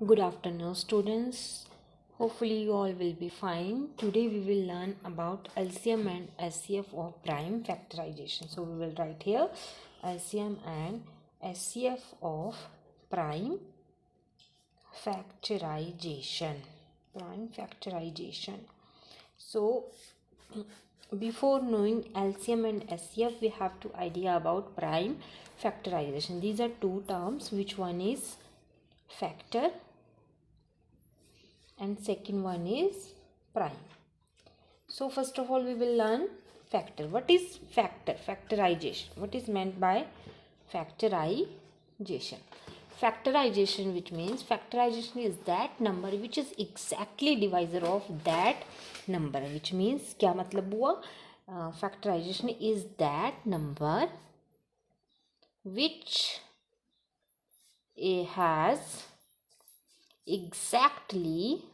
Good afternoon, students. Hopefully, you all will be fine. Today, we will learn about LCM and SCF of prime factorization. So, we will write here LCM and SCF of prime factorization. Prime factorization. So, before knowing LCM and SCF, we have to idea about prime factorization. These are two terms. Which one is factor and second one is prime. So first of all we will learn factor. What is factor? Factorization. What is meant by factorization? Factorization, which means factorization is that number which is exactly divisor of that number. Which means क्या मतलब हुआ? Factorization is that number which has exactly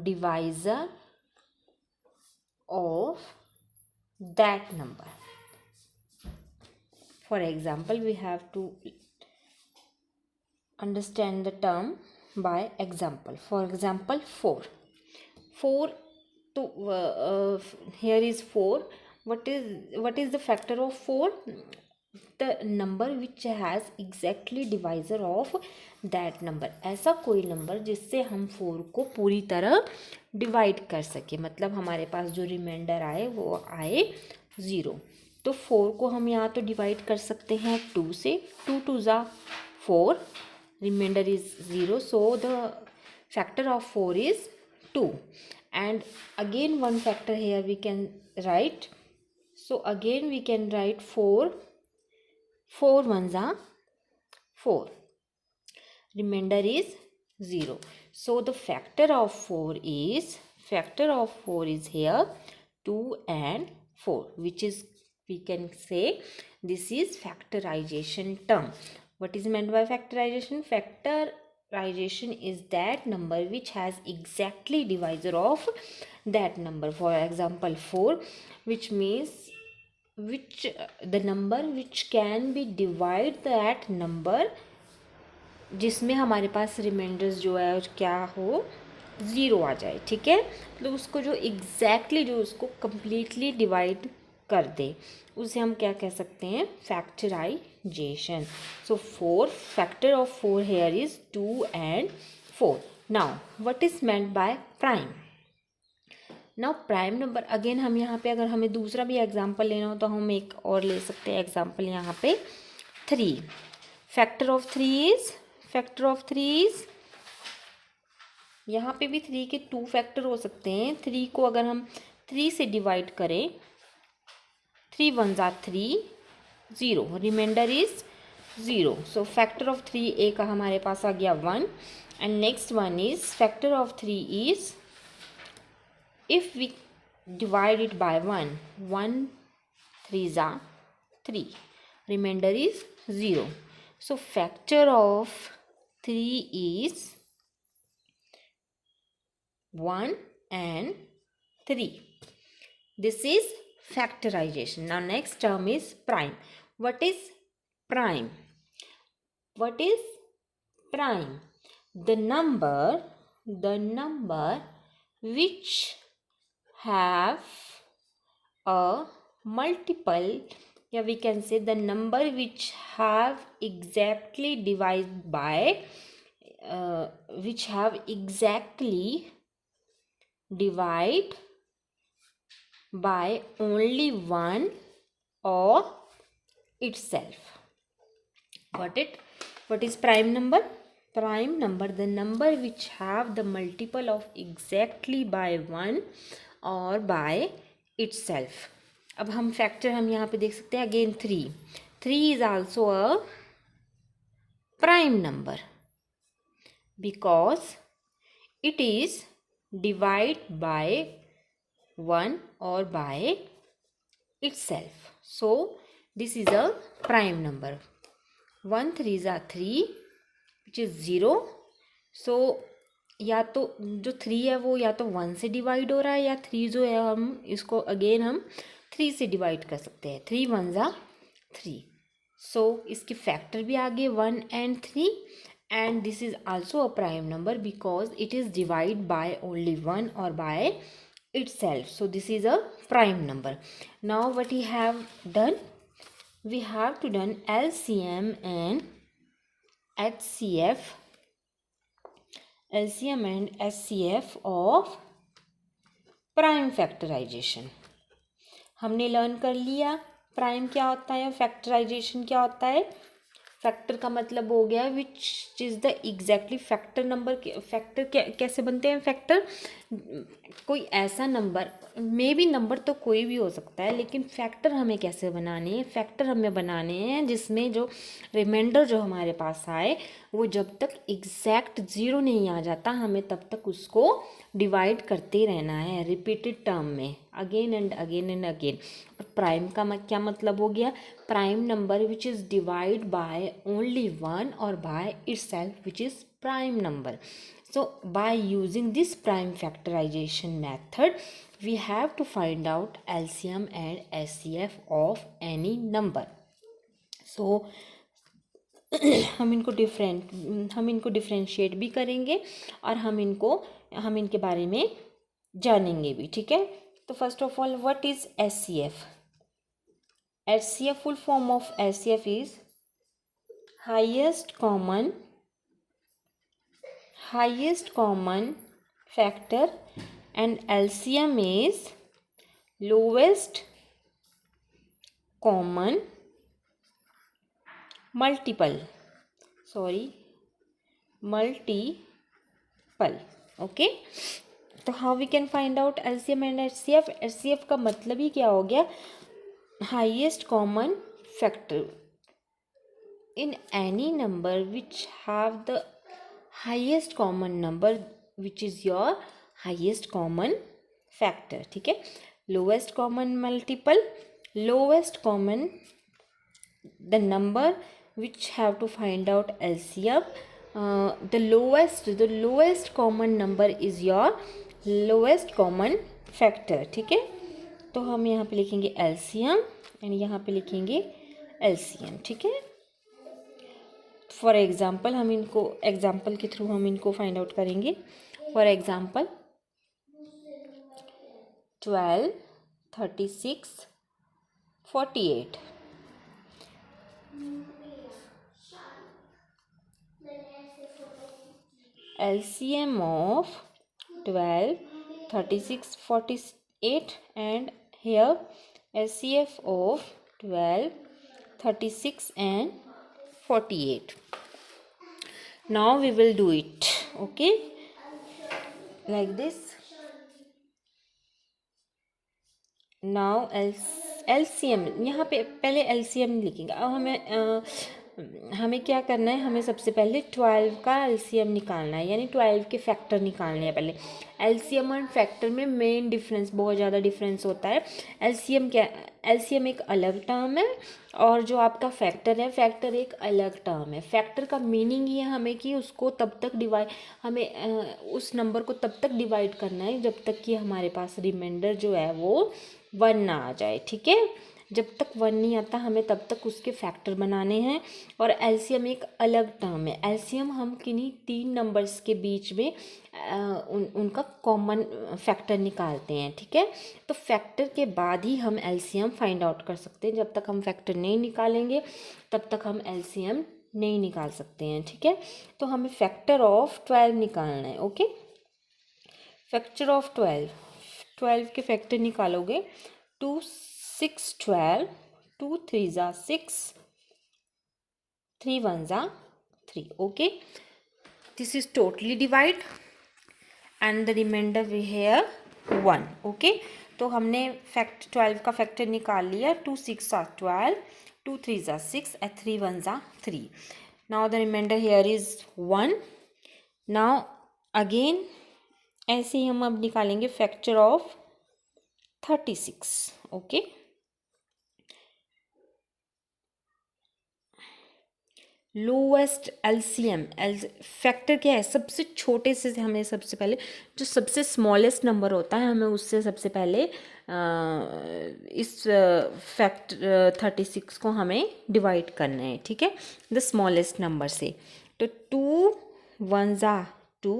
divisor of that number. For example, we have to understand the term by example. For example, 4. 4 to here is 4. What is the factor of 4? The number which has exactly divisor of that number. ऐसा कोई number जिससे हम 4 को पूरी तरह divide कर सके, मतलब हमारे पास जो रिमाइंडर आए वो आए 0. तो 4 को हम यहाँ तो डिवाइड कर सकते हैं 2 से. 2 2 ज़ा 4, remainder is 0, so the factor of 4 is 2. And again one factor here we can write. So again we can write 4. 4 1s are 4. Remainder is 0. So the factor of 4 is here 2 and 4, which is, we can say, this is factorization term. What is meant by factorization? Factorization is that number which has exactly divisor of that number. For example, 4, which means the number which can be divide that number जिसमें हमारे पास reminders जो है क्या हो 0 आ जाए. ठीक है, तो उसको जो एग्जैक्टली जो उसको कम्प्लीटली डिवाइड कर दे उसे हम क्या कह सकते हैं? Factorization. So 4, factor of 4 here is 2 and 4. Now what is meant by prime? Now prime number, again हम यहाँ पे अगर हमें दूसरा भी एग्जांपल लेना हो तो हम एक और ले सकते हैं एग्जांपल यहाँ पे 3. फैक्टर ऑफ 3 इज यहाँ पे भी 3 के 2 फैक्टर हो सकते हैं. 3 को अगर हम 3 से डिवाइड करें, 3 1s are 3, 0, remainder is 0. So factor of 3 ए का हमारे पास आ गया 1. And next one is factor of 3 is, if we divide it by 1, 1 3s are 3, remainder is 0. So factor of 3 is 1 and 3. This is factorization. Now next term is prime. What is prime? What is prime? The number which have a multiple, yeah, we can say the number which have exactly divided by which have exactly divide by only one or itself. What is prime number? Prime number, the number which have the multiple of exactly by one और by itself. अब हम factor हम यहाँ पे देख सकते हैं again 3 is also a prime number because it is divide by 1 or by itself. So this is a prime number. 1 3s are 3, which is 0. So या तो जो 3 है वो या तो 1 से डिवाइड हो रहा है, या 3 जो है हम इसको अगेन हम 3 से डिवाइड कर सकते हैं. 3 1s are 3. सो इसके फैक्टर भी आ गए 1 and 3. and this is also a prime number because it is divided by only one or by itself. So this is a prime number. Now what we have done, we have to done LCM and HCF, LCM and HCF of prime factorization. हमने learn कर लिया prime क्या होता है, factorisation क्या होता है. Factor का मतलब हो गया which is the exactly factor number. Factor कैसे बनते हैं फैक्टर, कोई ऐसा नंबर, मे बी नंबर तो कोई भी हो सकता है, लेकिन फैक्टर हमें कैसे बनाने हैं, फैक्टर हमें बनाने हैं जिसमें जो रिमाइंडर जो हमारे पास आए वो जब तक एग्जैक्ट ज़ीरो नहीं आ जाता हमें तब तक उसको डिवाइड करते रहना है रिपीटेड टर्म में, again and again and again. Prime का क्या मतलब हो गया, prime number which is divide by only one और by itself which is prime number. So by using this prime factorization method we have to find out LCM and HCF of any number. So हम इनको differentiate भी करेंगे और हम इनके बारे में जानेंगे भी. ठीक है, तो first of all what is HCF. HCF full form of HCF is highest common factor and LCM is lowest common multiple. Okay, तो how we can find out LCM and HCF. HCF का मतलब ही क्या हो गया, highest common factor in any number which have the highest common number which is your highest common factor. ठीक है, lowest common multiple, lowest common, the number which have to find out LCM. The lowest common number is your lowest common factor. ठीक है, तो हम यहाँ पे लिखेंगे LCM and यहाँ पे लिखेंगे LCM. ठीक है, फॉर एग्जाम्पल हम इनको एग्जाम्पल के थ्रू हम इनको फाइंड आउट करेंगे. For example 12, 36, 48. LCM of 12, 36, 48 and here HCF of 12, 36 and 48. Now we will do it. Okay, like this. Now LCM, यहाँ पे पहले LCM लिखेंगे. अब हमें क्या करना है, हमें सबसे पहले 12 का LCM निकालना है, यानी 12 के फैक्टर निकालने हैं पहले. LCM और फैक्टर में मेन डिफरेंस, बहुत ज़्यादा डिफरेंस होता है. LCM एक अलग टर्म है और जो आपका फैक्टर है, फैक्टर एक अलग टर्म है. फैक्टर का मीनिंग ये हमें कि उसको तब तक उस नंबर को तब तक डिवाइड करना है जब तक कि हमारे पास रिमाइंडर जो है वो 1 ना आ जाए. ठीक है, जब तक 1 नहीं आता हमें तब तक उसके फैक्टर बनाने हैं. और LCM एक अलग टर्म है. LCM हम किन्हीं 3 नंबर्स के बीच में उनका कॉमन फैक्टर निकालते हैं. ठीक है, तो फैक्टर के बाद ही हम LCM फाइंड आउट कर सकते हैं. जब तक हम फैक्टर नहीं निकालेंगे तब तक हम LCM नहीं निकाल सकते हैं. ठीक है, तो हमें फैक्टर ऑफ 12 निकालना है. ओके, फैक्टर ऑफ 12 के फैक्टर निकालोगे. 2, 6, 12, 2 3 are 6, 3 1 are 3. Okay, this is totally divide and the remainder we here 1. Okay, तो हमने 12 का फैक्टर निकाल लिया. 2 6 are 12, 2 3 are 6 and 3 1 are 3. Now the remainder here is 1. Now again ऐसे ही हम अब निकालेंगे factor of 36. Okay, lowest LCM, factor क्या है, सबसे छोटे से हमें सबसे पहले जो सबसे स्मॉलेस्ट नंबर होता है हमें उससे सबसे पहले इस फैक्ट 36 को हमें डिवाइड करना है, ठीक है, द स्मॉलेस्ट नंबर से। तो 2 1 ज़ा 2,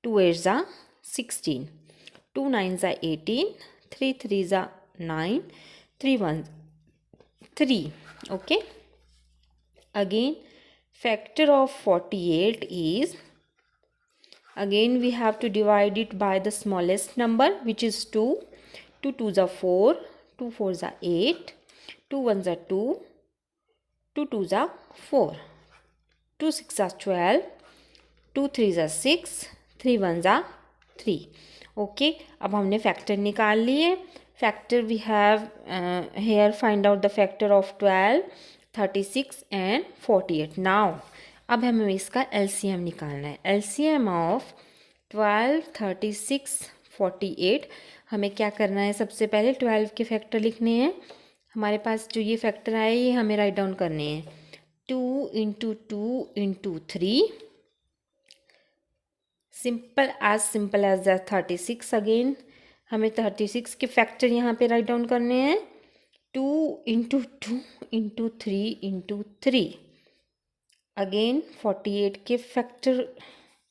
2 8 ज़ा 16, 2 9 ज़ा 18, 3 3 ज़ा 9, 3 1 3, okay. Again, factor of 48 is, again we have to divide it by the smallest number, which is 2. 2 2s are 4, 2 4s are 8, 2 1s are 2, 2 2s are 4, 2 6s are 12, 2 3s are 6, 3 1s are 3. Okay, अब हमने factor निकाल लिए। Factor we have here, find out the factor of 12, 36 and 48. Now अब हमें इसका LCM निकालना है। LCM of 12, 36, 48, हमें क्या करना है, सबसे पहले 12 के फैक्टर लिखने हैं। हमारे पास जो ये फैक्टर आए ये हमें राइट डाउन करने हैं। 2 into 2 into 3, simple as the 36। Again हमें 36 के फैक्टर यहाँ पे राइट डाउन करने हैं। 2 इंटू 2 इंटू 3 इंटू 3। अगेन 48 के फैक्टर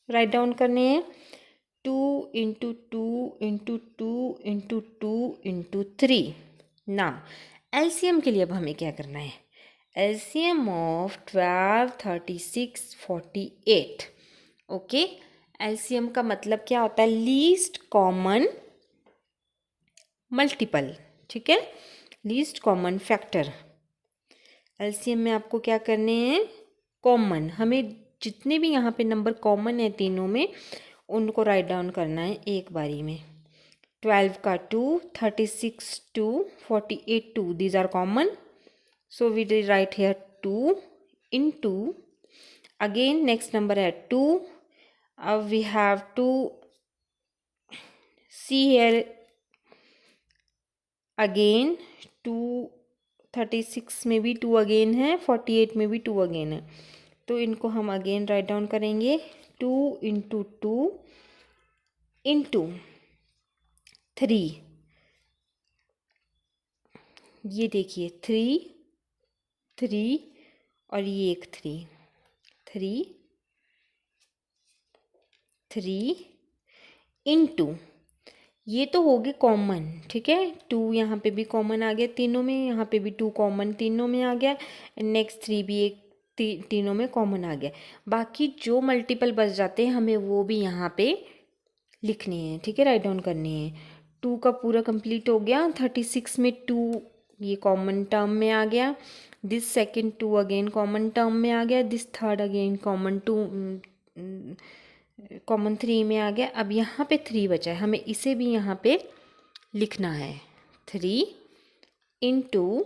राइट डाउन करने हैं। 2 इंटू 2 इंटू 2 इंटू 2 इंटू 3। ना एलसीएम के लिए अब हमें क्या करना है, एलसीएम ऑफ 12, 36, 48। ओके, एलसीएम का मतलब क्या होता है, लीस्ट कॉमन मल्टीपल, ठीक है, लीस्ट कॉमन फैक्टर। एलसीएम में आपको क्या करने हैं, कॉमन, हमें जितने भी यहाँ पे नंबर कॉमन है तीनों में उनको राइट डाउन करना है एक बारी में। 12 का 2, 36 2, 48 2, these are common, so we write here 2 into, again next number है 2. अब we have to see here again 2, 36 में भी 2 अगेन है, 48 में भी 2 अगेन है, तो इनको हम अगेन राइट डाउन करेंगे। 2 इंटू 2 इंटू 3, ये देखिए 3 3 और ये एक 3 3 3 इंटू, ये तो हो गए कॉमन, ठीक है, 2 यहाँ पे भी कॉमन आ गया तीनों में, यहाँ पे भी 2 कॉमन तीनों में आ गया, नेक्स्ट 3 भी एक तीनों में कॉमन आ गया। बाकी जो मल्टीपल बच जाते हैं हमें वो भी यहाँ पे लिखने हैं, ठीक है, राइट डाउन करने हैं। 2 का पूरा कंप्लीट हो गया। 36 में 2 ये कॉमन टर्म में आ गया, this second 2 again common term में आ गया, this third again common 2 common 3 में आ गया। अब यहाँ पे 3 बचा है, हमें इसे भी यहाँ पे लिखना है। 3 इंटू,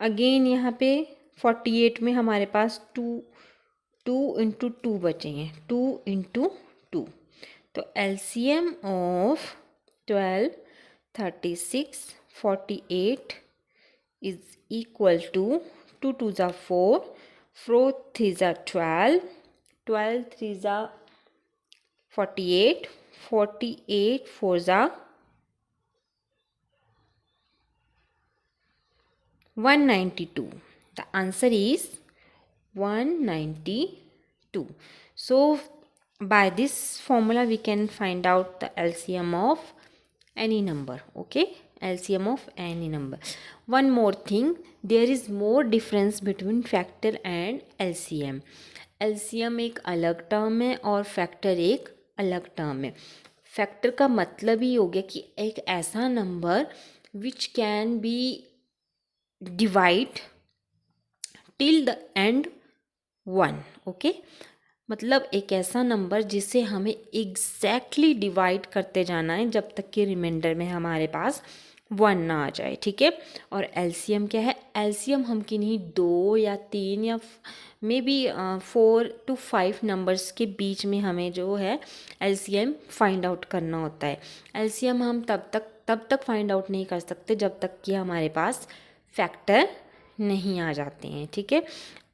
अगेन यहाँ पे 48 में हमारे पास 2 इंटू 2 बचे हैं, 2 इंटू 2। तो LCM of 12, 36, 48 is equal to 2 2 ज़ा 4, 4 3 ज़ा 12, 12 3 ज़ा 48, 48 4 ज़ा 192. The answer is 192. So by this formula we can find out the LCM of any number. Okay, LCM of any number. One more thing, there is more difference between factor and LCM. LCM एक अलग term है और factor एक अलग term है। Factor का मतलब ही हो गया कि एक ऐसा number which can be divide till the end 1। Okay, मतलब एक ऐसा नंबर जिसे हमें एग्जैक्टली डिवाइड करते जाना है जब तक कि रिमाइंडर में हमारे पास 1 ना आ जाए, ठीक है। और एलसीएम क्या है, एलसीएम हम किन्हीं 2 या 3 या मे बी 4 to 5 नंबर्स के बीच में हमें जो है एलसीएम फाइंड आउट करना होता है। एलसीएम हम तब तक फाइंड आउट नहीं कर सकते जब तक कि हमारे पास फैक्टर नहीं आ जाते हैं, ठीक है।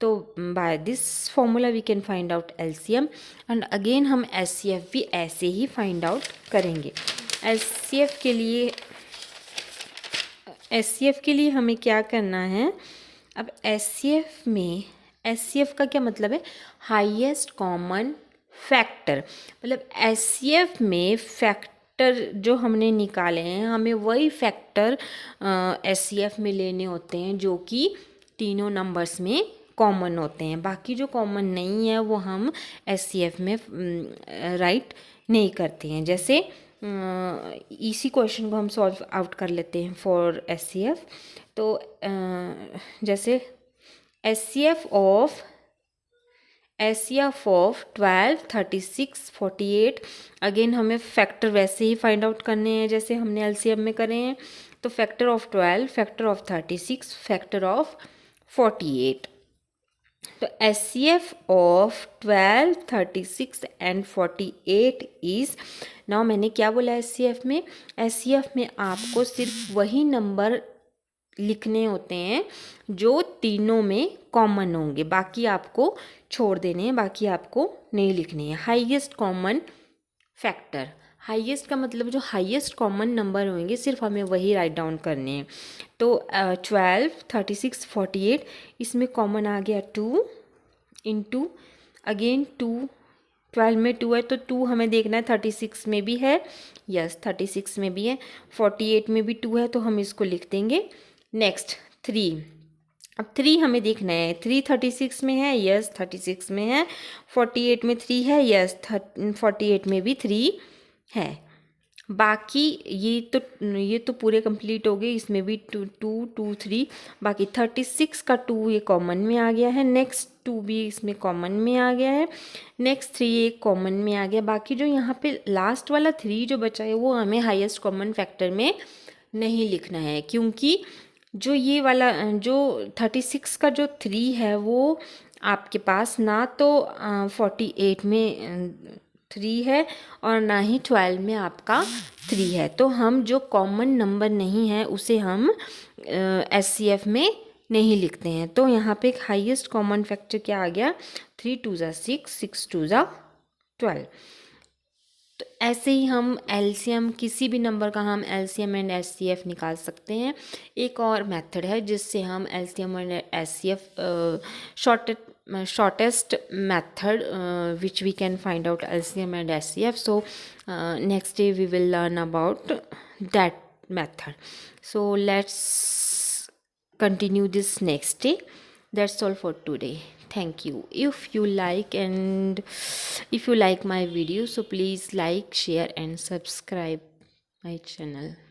तो by this formula we can find out LCM and again हम एचसीएफ भी ऐसे ही फाइंड आउट करेंगे। एचसीएफ के लिए हमें क्या करना है, अब एचसीएफ का क्या मतलब है, हाईएस्ट कॉमन फैक्टर। मतलब एचसीएफ में फैक्टर जो हमने निकाले हैं, हमें वही फैक्टर एचसीएफ में लेने होते हैं जो कि तीनों नंबर्स में कॉमन होते हैं। बाकी जो कॉमन नहीं है वो हम एचसीएफ में राइट नहीं करते हैं। जैसे इसी क्वेश्चन को हम सॉल्व आउट कर लेते हैं फॉर एचसीएफ। तो जैसे एचसीएफ ऑफ 12, 36, 48, अगेन हमें फैक्टर वैसे ही फाइंड आउट करने हैं जैसे हमने एलसीएम में करे हैं। तो factor of 12, factor of 36, factor of 48। तो HCF of 12, 36 and 48 is, now मैंने क्या बोला एचसीएफ में आपको सिर्फ वही नंबर लिखने होते हैं जो तीनों में कॉमन होंगे, बाकी आपको छोड़ देने हैं, बाकी आपको नहीं लिखने हैं। हाईएस्ट कॉमन फैक्टर, हाईएस्ट का मतलब जो हाईएस्ट कॉमन नंबर होंगे सिर्फ हमें वही राइट डाउन करने हैं। तो 12, 36, 48, इसमें कॉमन आ गया 2 इंटू अगेन 2, 12 में 2 है तो 2 हमें देखना है 36 में भी है, यस 36 में भी है, 48 में भी 2 है तो हम इसको लिख देंगे। नेक्स्ट 3, अब 3 हमें देखना है, 3 36 में है, यस 36 में है, 48 में 3 है, यस 48 में भी 3 है। बाकी ये तो पूरे कंप्लीट हो गए, इसमें भी 2 2 3, बाकी 36 का 2 ये कॉमन में आ गया है, नेक्स्ट 2 भी इसमें कॉमन में आ गया है, नेक्स्ट 3 ये कॉमन में आ गया। बाकी जो यहाँ पे लास्ट वाला 3 जो बचा है वो हमें हाईएस्ट कॉमन फैक्टर में नहीं लिखना है, क्योंकि जो ये वाला जो 36 का जो 3 है वो आपके पास ना तो 48 में 3 है और ना ही 12 में आपका 3 है। तो हम जो कॉमन नंबर नहीं है उसे हम एचसीएफ में नहीं लिखते हैं। तो यहाँ पे एक हाईएस्ट कॉमन फैक्टर क्या आ गया, 3 2 ज़ा 6, 6 2 ज़ा 12। तो ऐसे ही हम एलसीएम किसी भी नंबर का हम एलसीएम एंड एचसीएफ निकाल सकते हैं। एक और मेथड है जिससे हम LCM and HCF shortest method which we can find out LCM and SCF. So next day we will learn about that method. So let's continue this next day. That's all for today. Thank you. If you like my video, so please like, share and subscribe my channel.